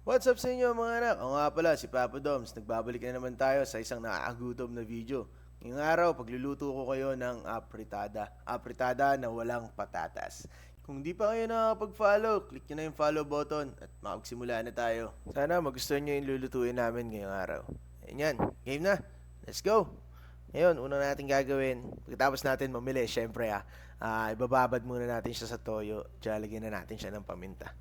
What's up sa inyo mga anak? Ako nga pala si Papa Doms. Nagbabalik na naman tayo sa isang nakakagutom na video. Ngayong araw, pagluluto ko kayo ng apritada. Apritada na walang patatas. Kung di pa kayo nakakapag-follow, click nyo na yung follow button at makapagsimula na tayo. Sana magustuhan nyo yung lulutuin namin ngayong araw. Ayan yan, game na. Let's go! Ngayon, unang natin gagawin, pagkatapos natin mamili, syempre ibababad muna natin siya sa toyo. Diyan lagyan na natin siya ng paminta.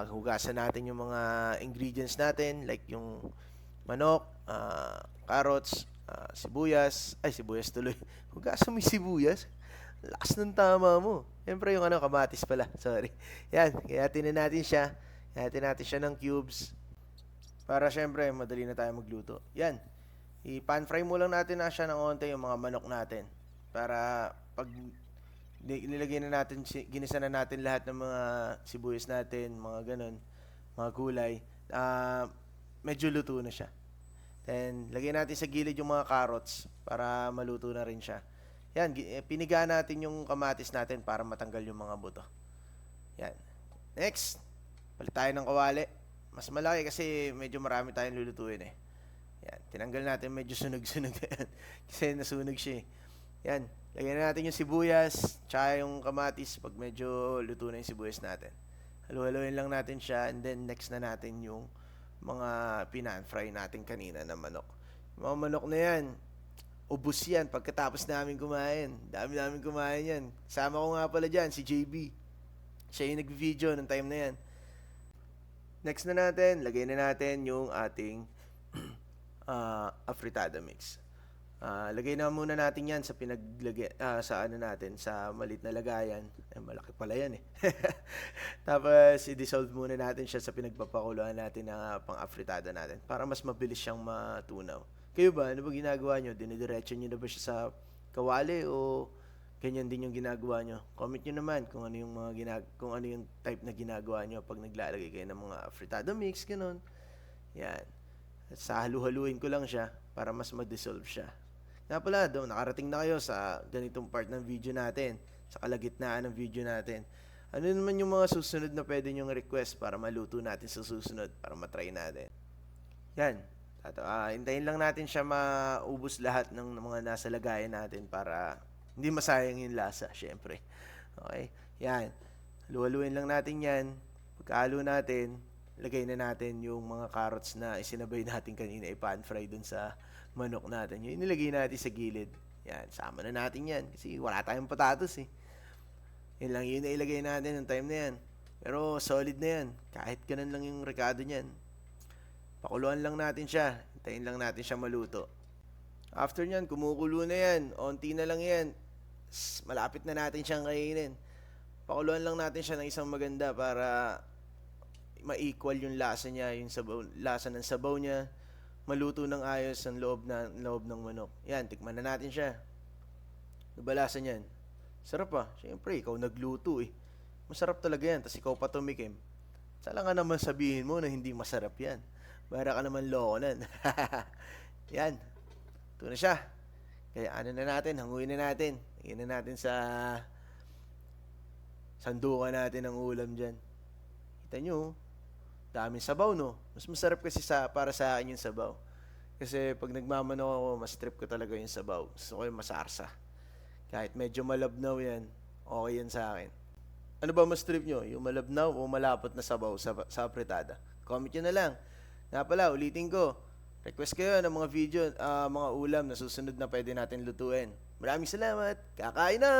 Hugasan natin yung mga ingredients natin like yung manok, carrots, sibuyas tuloy. Hugasan mo yung sibuyas. Lakas ng tama mo. Siyempre yung kamatis pala. Sorry. Yan, kayatin na natin siya. Kayatin natin siya ng cubes. Para syempre, madali na tayo magluto. Yan. I-pan fry mo lang natin na siya ng onte yung mga manok natin. Para pag nilagay na natin, ginisa na natin lahat ng mga sibuyas natin, mga ganun, mga gulay, medyo luto na siya. Then, lagay natin sa gilid yung mga carrots para maluto na rin siya. Yan, piniga natin yung kamatis natin para matanggal yung mga buto. Yan. Next, palit tayo ng kawali. Mas malaki kasi medyo marami tayong lulutuin eh. Yan, tinanggal natin medyo sunog-sunog yan. Kasi nasunog siya eh. Yan, lagyan na natin yung sibuyas, tsaka yung kamatis pag medyo luto na yung sibuyas natin. Halu-haluin lang natin siya and then next na natin yung mga pinan-fry natin kanina na manok. Yung mga manok na yan, ubos yan pagkatapos namin kumain. Dami namin kumain yan. Sama ko nga pala dyan, si JB. Siya yung nag-video ng time na yan. Next na natin, lagay na natin yung ating afritada mix. Lagay na muna natin yan sa sa natin, sa maliit na lagayan. Malaki pala yan eh. Tapos, i-dissolve muna natin siya sa pinagpapakuluan natin ng pang-afritada natin para mas mabilis siyang matunaw. Kayo ba, ano ba ginagawa nyo? Dinidiretso nyo na ba siya sa kawali o ganyan din yung ginagawa nyo? Comment nyo naman kung ano yung kung ano yung type na ginagawa nyo pag naglalagay kayo ng mga afritada mix, ganun. Yan. At sa halu-haluin ko lang siya para mas ma-dissolve siya. Nga pala, nakarating na kayo sa ganitong part ng video natin, sa kalagitnaan ng video natin. Ano naman yung mga susunod na pwede nyong request para maluto natin sa susunod, para matry natin? Yan. Hintayin lang natin siya maubos lahat ng mga nasa lagayan natin para hindi masayang yung lasa, syempre. Okay? Yan. Halu-haluin lang natin yan. Pagkahalo natin, lagay na natin yung mga carrots na isinabay natin kanina, i-pan fry dun sa manok natin. Yung nilagay natin sa gilid. Yan, sama na natin yan. Kasi wala tayong patatos eh. Yun lang yun na ilagay natin ng time na yan. Pero solid na yan. Kahit ganun lang yung rekado niyan. Pakuluan lang natin siya. Hintayin lang natin siya maluto. After nyan, kumukulo na yan. Onti na lang yan. Malapit na natin siyang kainin. Pakuluan lang natin siya ng isang maganda para ma-equal yung lasa niya, yung lasa ng sabaw niya, maluto ng ayos ang loob ng manok. Yan, tikman na natin siya. Ano ba lasa niyan? Sarap ah. Siyempre, ikaw nagluto eh. Masarap talaga yan, tapos ikaw pa tumikim. Sala nga naman sabihin mo na hindi masarap yan. Bara ka naman lokonan. Yan. Ito na siya. Kaya hanguin na natin. Lagyan na natin sa sandukan natin ng ulam dyan. Kita nyo, daming sabaw, no? Mas masarap kasi para sa akin yung sabaw. Kasi pag nagmamanok ako, mas trip ko talaga yung sabaw. Gusto ko yung masarsa. Kahit medyo malabnaw yan, okay yan sa akin. Ano ba mas trip nyo? Yung malabnaw o malapot na sabaw sa apritada? Comment nyo na lang. Nga pala, ulitin ko. Request kayo ng mga video, mga ulam na susunod na pwede natin lutuin. Maraming salamat. Kakain na!